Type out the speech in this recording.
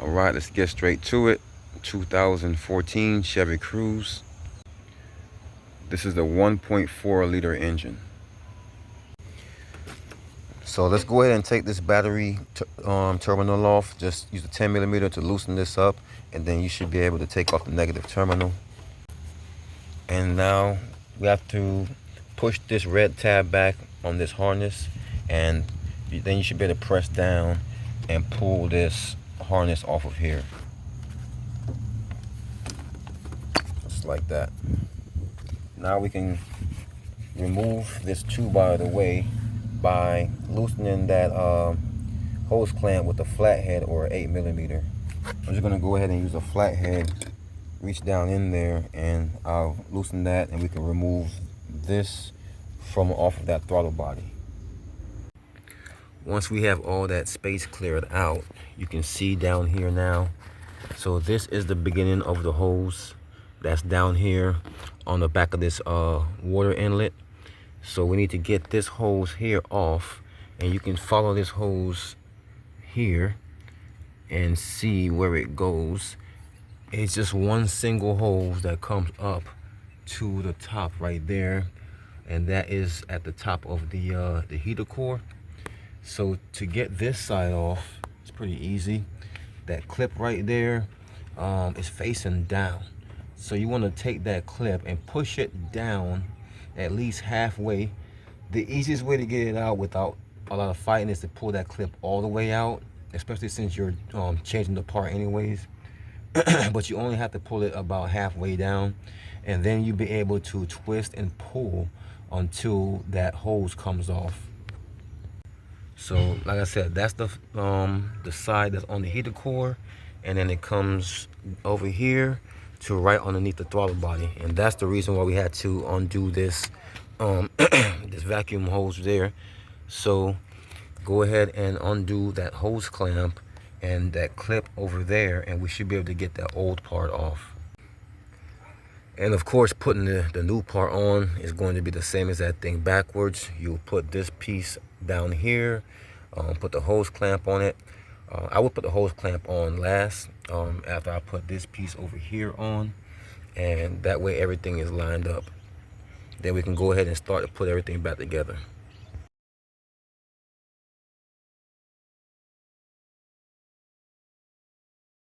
All right, let's get straight to it. 2014 Chevy Cruze. This is the 1.4 liter engine. So let's go ahead and take this battery terminal off. Just use a 10 millimeter to loosen this up, and then you should be able to take off the negative terminal. And now we have to push this red tab back on this harness, and then you should be able to press down and pull this harness off of here. Just like that. Now we can remove this tube out of the way by loosening that hose clamp with a flathead or 8 millimeter. I'm just gonna go ahead and use a flathead, reach down in there, and I'll loosen that, and we can remove this from off of that throttle body. Once we have all that space cleared out, you can see down here now. So this is the beginning of the hose that's down here on the back of this water inlet. So we need to get this hose here off, and you can follow this hose here and see where it goes. It's just one single hose that comes up to the top right there, and that is at the top of the heater core. So to get this side off, it's pretty easy. That clip right there is facing down. So you want to take that clip and push it down at least halfway. The easiest way to get it out without a lot of fighting is to pull that clip all the way out, especially since you're changing the part anyways. But you only have to pull it about halfway down, and then you'll be able to twist and pull until that hose comes off. So like I said, that's the side that's on the heater core, and then it comes over here to right underneath the throttle body, and that's the reason why we had to undo this this vacuum hose there. So go ahead and undo that hose clamp and that clip over there, and we should be able to get that old part off. And of course, putting the new part on is going to be the same as that thing backwards. You'll put this piece down here, put the hose clamp on it. I will put the hose clamp on last, after I put this piece over here on, and that way everything is lined up. Then we can go ahead and start to put everything back together.